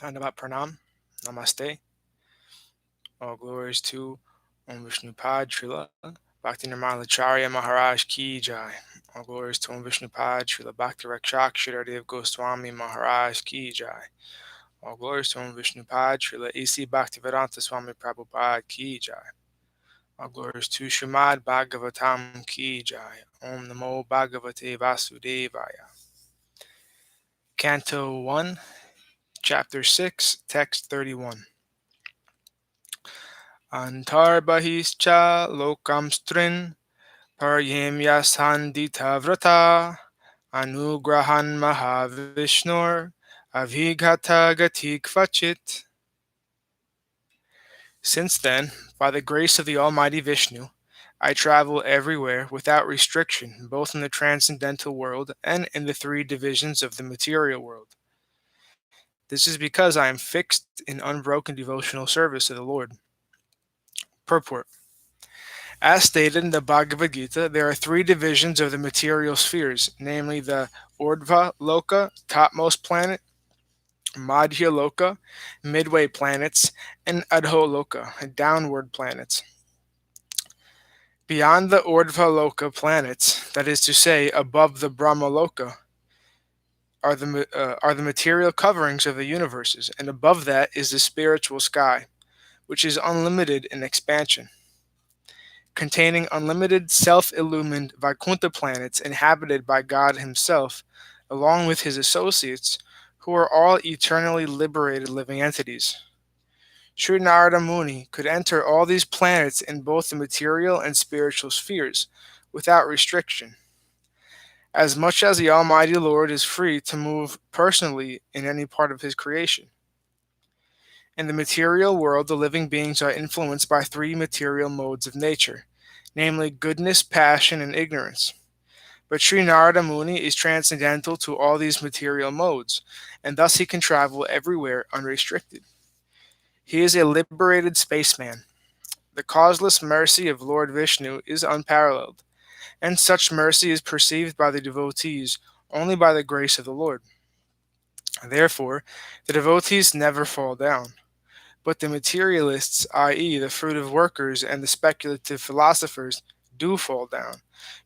Dandavat Pranam, Namaste. All glories to Om Vishnupad Srila Bhakti Nirmala Maharaj Ki Jai. All glories to Om Vishnupad Srila Bhakti Rakshak Shridadev Goswami Maharaj Ki Jai. All glories to Om Vishnupad Srila A.C. Bhaktivedanta Swami Prabhupada Ki Jai. All glories to Śrīmad-Bhāgavatam Ki Jai. Om Namo Bhagavate Vasudevaya. Canto 1, Chapter 6, Text 31. Antarbahishcha lokamstrin paryemyasandita vrata anugrahan mahavishnur avhigata gati kvachit. Since then, by the grace of the Almighty Vishnu, I travel everywhere without restriction, both in the transcendental world and in the three divisions of the material world. This is because I am fixed in unbroken devotional service of the Lord. Purport. As stated in the Bhagavad Gita, there are three divisions of the material spheres, namely the Urdhva Loka, topmost planet, Madhya Loka, midway planets, and Adho Loka, downward planets. Beyond the Urdhva Loka planets, that is to say, above the Brahma Loka, are the material coverings of the universes, and above that is the spiritual sky, which is unlimited in expansion, containing unlimited self-illumined Vaikuntha planets inhabited by God Himself, along with His associates, who are all eternally liberated living entities. Sri Nārada Muni could enter all these planets in both the material and spiritual spheres, without restriction, as much as the Almighty Lord is free to move personally in any part of His creation. In the material world, the living beings are influenced by three material modes of nature, namely goodness, passion, and ignorance. But Sri Narada Muni is transcendental to all these material modes, and thus he can travel everywhere unrestricted. He is a liberated spaceman. The causeless mercy of Lord Vishnu is unparalleled, and such mercy is perceived by the devotees only by the grace of the Lord. Therefore, the devotees never fall down. But the materialists, i.e., the fruitive workers and the speculative philosophers, do fall down,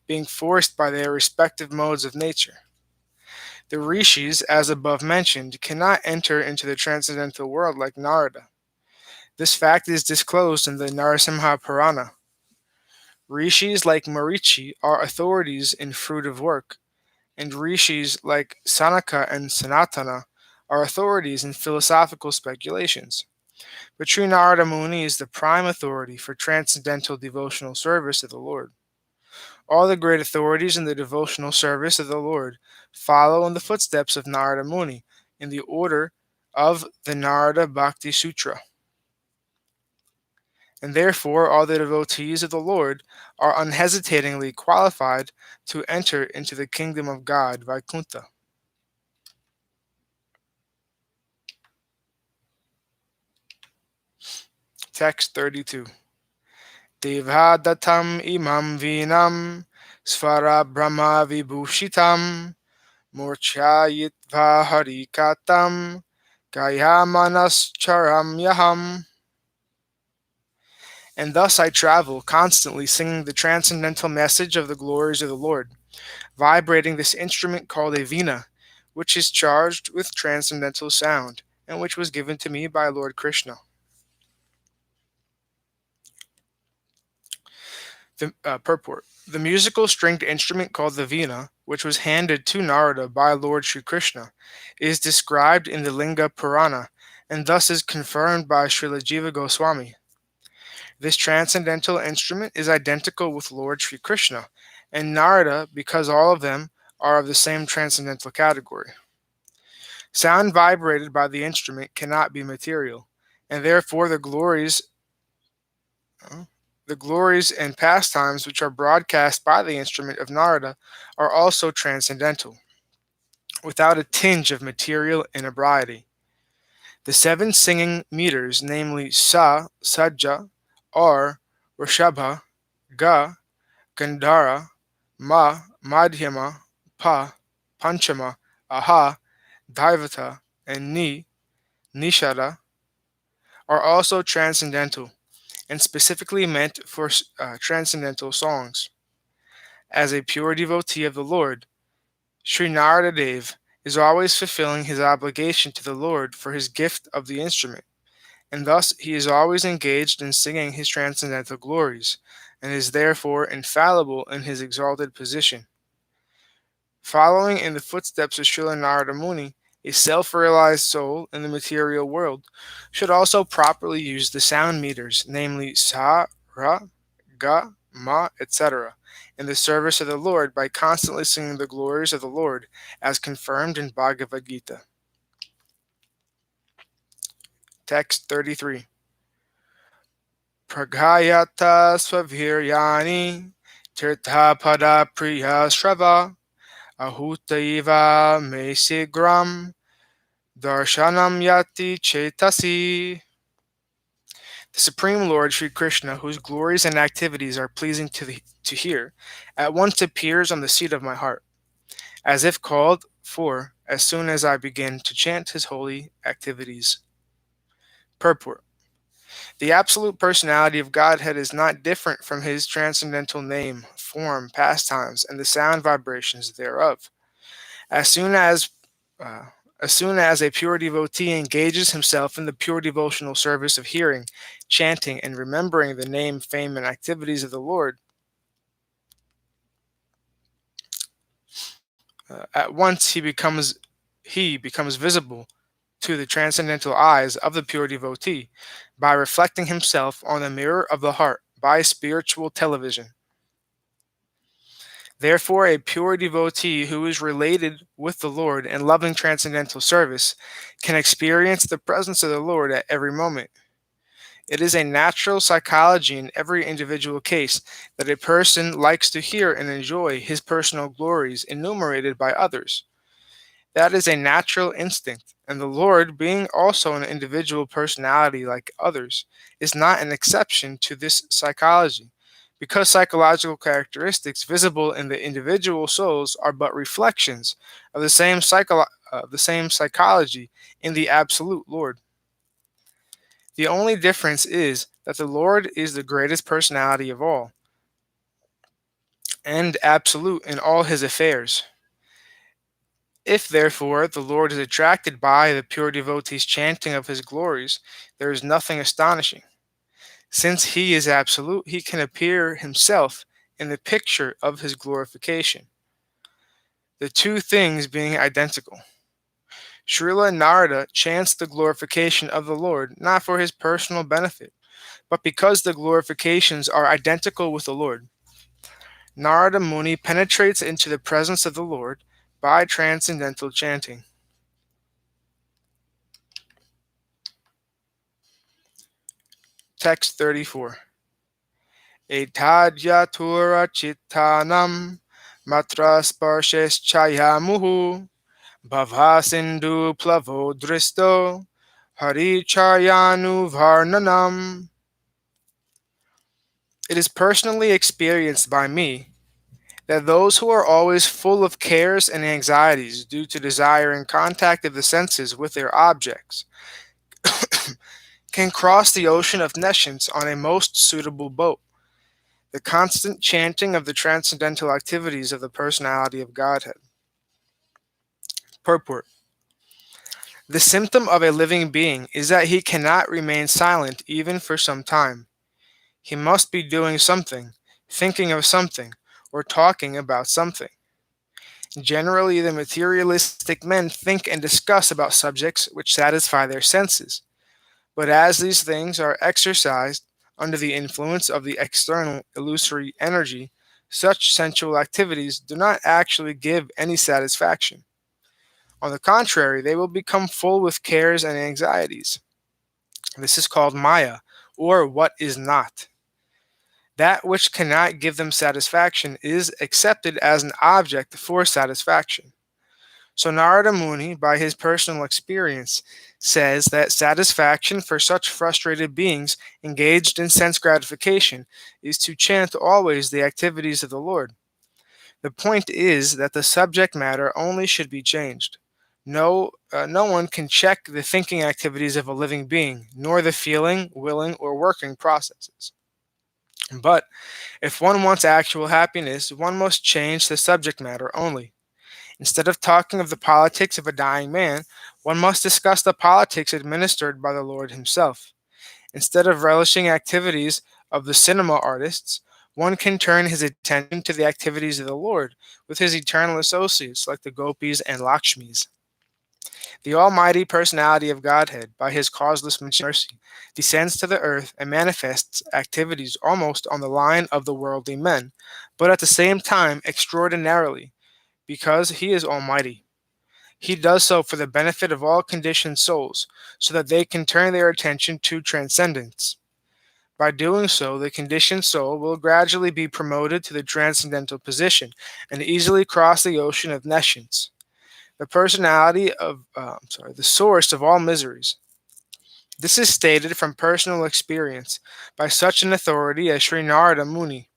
being forced by their respective modes of nature. The rishis, as above mentioned, cannot enter into the transcendental world like Nārada. This fact is disclosed in the Narasimha Purāna. Rishis like Marichi are authorities in fruitive work, and rishis like Sanaka and Sanatana are authorities in philosophical speculations. But Sri Narada Muni is the prime authority for transcendental devotional service of the Lord. All the great authorities in the devotional service of the Lord follow in the footsteps of Narada Muni in the order of the Narada Bhakti Sutra. And therefore all the devotees of the Lord are unhesitatingly qualified to enter into the kingdom of God, Vaikuntha. Text 32. Devadatam imam vinam svara brahma vibhushitam murchayitva harikatam gayamanas yaham. And thus I travel, constantly singing the transcendental message of the glories of the Lord, vibrating this instrument called a veena, which is charged with transcendental sound, and which was given to me by Lord Krishna. Purport. The musical stringed instrument called the veena, which was handed to Narada by Lord Sri Krishna, is described in the Linga Purāna, and thus is confirmed by Srila Jiva Goswami. This transcendental instrument is identical with Lord Sri Krishna and Narada because all of them are of the same transcendental category. Sound vibrated by the instrument cannot be material, and therefore the glories and pastimes which are broadcast by the instrument of Narada are also transcendental, without a tinge of material inebriety. The seven singing meters, namely Sa, Sajja, are Rishabha, Ga, Gandhara, Ma, Madhyama, Pa, Panchama, Aha, Dhaivata, and Ni, nishada, are also transcendental and specifically meant for transcendental songs. As a pure devotee of the Lord, Sri Narada is always fulfilling his obligation to the Lord for his gift of the instrument, and thus he is always engaged in singing his transcendental glories, and is therefore infallible in his exalted position. Following in the footsteps of Srila Narada Muni, a self-realized soul in the material world should also properly use the sound meters, namely sa, ra, ga, ma, etc., in the service of the Lord by constantly singing the glories of the Lord as confirmed in Bhagavad Gita. Text 33. Praghayata swaviryani tirthapada priya shrava ahutaiva me sigram darshanam yati chetasi. The Supreme Lord Sri Krishna, whose glories and activities are pleasing to hear, at once appears on the seat of my heart, as if called for as soon as I begin to chant his holy activities. Purport. The absolute personality of Godhead is not different from his transcendental name, form, pastimes, and the sound vibrations thereof. As soon as uh, as soon as a pure devotee engages himself in the pure devotional service of hearing, chanting, and remembering the name, fame, and activities of the Lord, at once he becomes visible to the transcendental eyes of the pure devotee by reflecting himself on the mirror of the heart by spiritual television. Therefore, a pure devotee who is related with the Lord in loving transcendental service can experience the presence of the Lord at every moment. It is a natural psychology in every individual case that a person likes to hear and enjoy his personal glories enumerated by others. That is a natural instinct, and the Lord, being also an individual personality like others, is not an exception to this psychology, because psychological characteristics visible in the individual souls are but reflections of the same psychology in the absolute Lord. The only difference is that the Lord is the greatest personality of all, and absolute in all his affairs. If, therefore, the Lord is attracted by the pure devotee's chanting of his glories, there is nothing astonishing. Since he is absolute, he can appear himself in the picture of his glorification, the two things being identical. Srila Narada chants the glorification of the Lord not for his personal benefit, but because the glorifications are identical with the Lord. Narada Muni penetrates into the presence of the Lord by transcendental chanting. Text 34. Etadyatura chittanam matra sparsheschaya bhava sindhu plavo dristo harichayanu varnanam. It is personally experienced by me that those who are always full of cares and anxieties due to desiring contact of the senses with their objects can cross the ocean of nescience on a most suitable boat. The constant chanting of the transcendental activities of the personality of Godhead. Purport. The symptom of a living being is that he cannot remain silent even for some time. He must be doing something, thinking of something, or talking about something. Generally, the materialistic men think and discuss about subjects which satisfy their senses. But as these things are exercised under the influence of the external illusory energy, such sensual activities do not actually give any satisfaction. On the contrary, they will become full with cares and anxieties. This is called Maya, or what is not. That which cannot give them satisfaction is accepted as an object for satisfaction. So Narada Muni, by his personal experience, says that satisfaction for such frustrated beings engaged in sense gratification is to chant always the activities of the Lord. The point is that the subject matter only should be changed. No one can check the thinking activities of a living being, nor the feeling, willing, or working processes. But if one wants actual happiness, one must change the subject matter only. Instead of talking of the politics of a dying man, one must discuss the politics administered by the Lord himself. Instead of relishing activities of the cinema artists, one can turn his attention to the activities of the Lord with his eternal associates like the gopis and Lakshmis. The almighty personality of Godhead, by his causeless mercy, descends to the earth and manifests activities almost on the line of the worldly men, but at the same time extraordinarily, because he is almighty. He does so for the benefit of all conditioned souls, so that they can turn their attention to transcendence. By doing so, the conditioned soul will gradually be promoted to the transcendental position and easily cross the ocean of nescience, the source of all miseries. This is stated from personal experience by such an authority as Sri Nārada Muni,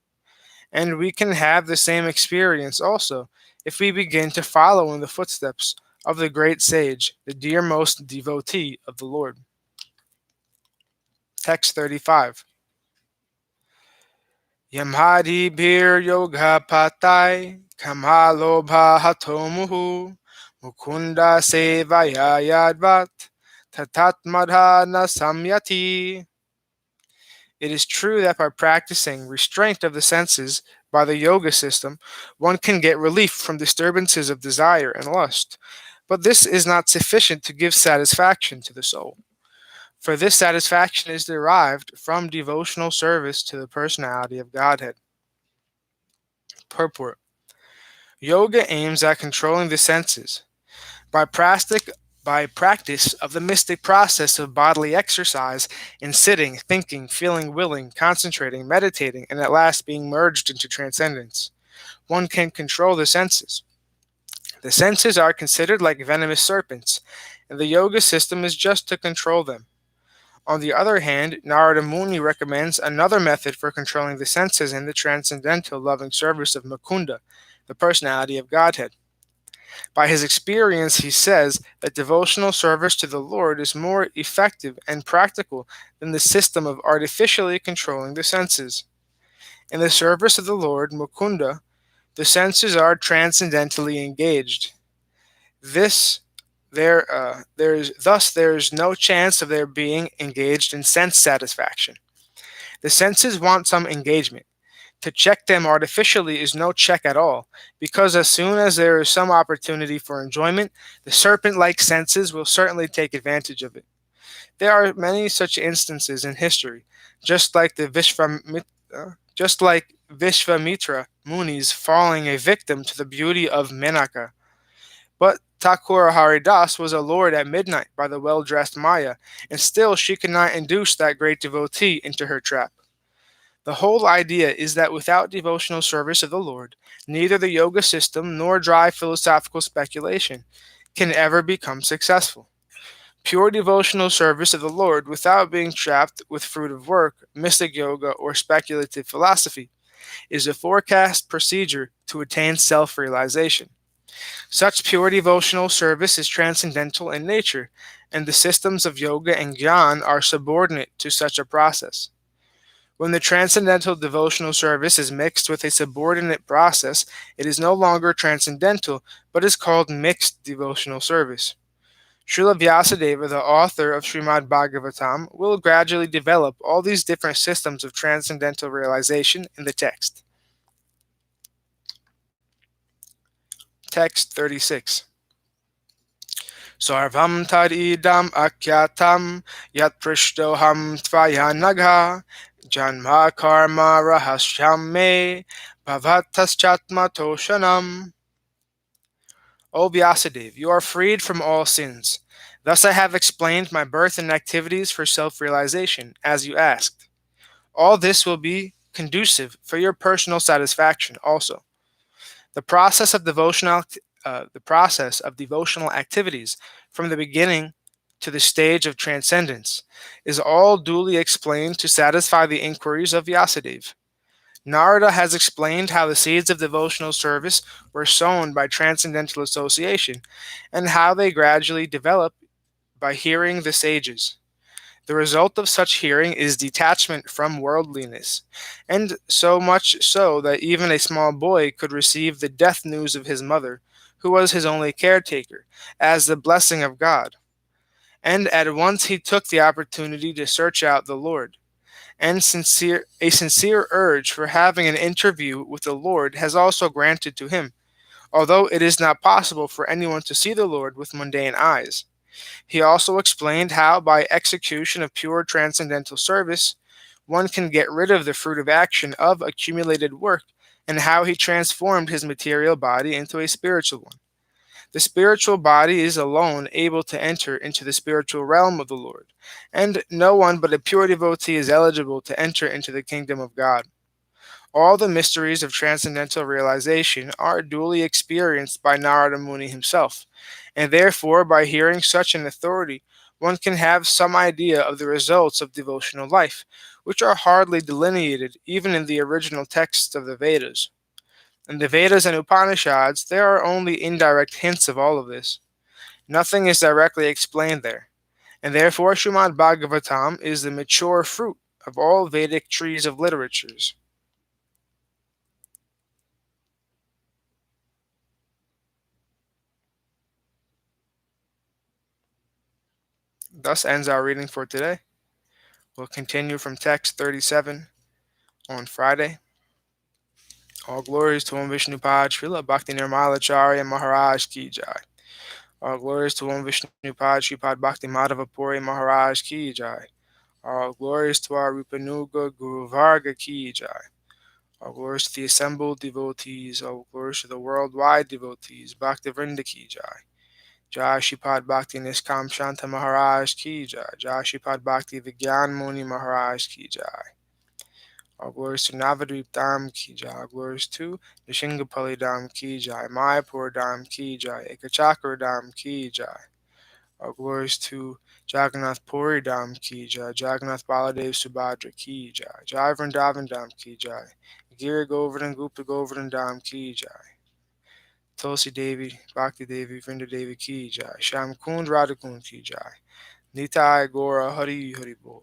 and we can have the same experience also if we begin to follow in the footsteps of the great sage, the dearmost devotee of the Lord. Text 35. Yamhadi bir yoga patai kamalobha hatomuhu mukunda sevaya yadvat tatatmadhana samyati. It is true that by practicing restraint of the senses by the yoga system, one can get relief from disturbances of desire and lust. But this is not sufficient to give satisfaction to the soul, for this satisfaction is derived from devotional service to the personality of Godhead. Purport. Yoga aims at controlling the senses. By practice of the mystic process of bodily exercise in sitting, thinking, feeling, willing, concentrating, meditating, and at last being merged into transcendence, one can control the senses. The senses are considered like venomous serpents, and the yoga system is just to control them. On the other hand, Narada Muni recommends another method for controlling the senses in the transcendental loving service of Mukunda, the personality of Godhead. By his experience, he says that devotional service to the Lord is more effective and practical than the system of artificially controlling the senses. In the service of the Lord, Mukunda, the senses are transcendentally engaged. Thus, there is no chance of their being engaged in sense satisfaction. The senses want some engagement. To check them artificially is no check at all, because as soon as there is some opportunity for enjoyment, the serpent-like senses will certainly take advantage of it. There are many such instances in history, just like Vishvamitra Muni's falling a victim to the beauty of Menaka. But Thakur Haridas was allured at midnight by the well-dressed Maya, and still she could not induce that great devotee into her trap. The whole idea is that without devotional service of the Lord, neither the yoga system nor dry philosophical speculation can ever become successful. Pure devotional service of the Lord without being trapped with fruit of work, mystic yoga, or speculative philosophy is a forecast procedure to attain self-realization. Such pure devotional service is transcendental in nature, and the systems of yoga and jnana are subordinate to such a process. When the transcendental devotional service is mixed with a subordinate process, it is no longer transcendental, but is called mixed devotional service. Srila Vyāsadeva, the author of Śrīmad-Bhāgavatam, will gradually develop all these different systems of transcendental realization in the text. Text 36. Sarvam tad idam akyatam yat prishtoham tvaya nagha janma karma rahasyam me bhavattaschatma toshanam. O Vyāsadeva, you are freed from all sins. Thus I have explained my birth and activities for self-realization, as you asked. All this will be conducive for your personal satisfaction also. The process of devotional activities from the beginning to the stage of transcendence is all duly explained to satisfy the inquiries of Vyāsadeva. Narada has explained how the seeds of devotional service were sown by transcendental association, and how they gradually develop by hearing the sages. The result of such hearing is detachment from worldliness, and so much so that even a small boy could receive the death news of his mother, who was his only caretaker, as the blessing of God. And at once he took the opportunity to search out the Lord. And a sincere urge for having an interview with the Lord has also granted to him, although it is not possible for anyone to see the Lord with mundane eyes. He also explained how, by execution of pure transcendental service, one can get rid of the fruit of action of accumulated work, and how he transformed his material body into a spiritual one. The spiritual body is alone able to enter into the spiritual realm of the Lord, and no one but a pure devotee is eligible to enter into the kingdom of God. All the mysteries of transcendental realization are duly experienced by Narada Muni himself, and therefore, by hearing such an authority, one can have some idea of the results of devotional life, which are hardly delineated even in the original texts of the Vedas. In the Vedas and Upanishads, there are only indirect hints of all of this. Nothing is directly explained there, and therefore Śrīmad-Bhāgavatam is the mature fruit of all Vedic trees of literatures. Thus ends our reading for today. We'll continue from text 37 on Friday. All glories to Om Vishnu Pad Srila Bhakti Nirmala Charya Maharaj Ki Jai. All glories to Om Vishnu Pad Shripad Bhakti Madhava Puri Maharaj Ki Jai. All glories to our Rupanuga Guru Varga Ki Jai. All glories to the assembled devotees. All glories to the worldwide devotees. Bhakti Vrinda Ki Jai. Jai Shipad Bhakti Niskam Shanta Maharaj Ki Jai. Jai Shipad Bhakti Vigyan Muni Maharaj Ki Jai. All glories to Navadvip Dham Ki Jai. All glories to Nishingapali Dham Ki Jai. Mayapur Dham Ki Jai. Ekachakra Dham Ki Jai. All glories to Jagannath Puri Dham Ki Jai. Jagannath Baladev Subhadra Ki Jai. Jai Vrindavan Dham Ki Jai. Giri Govardhan Gupta Govardhan Dham Ki Jai. Tulsi Devi, Bhakti Devi, Vrinda Devi Ki Jai. Sham Kund Radha Kund Ki Jai. Nitai Gora Hari Hari Bol.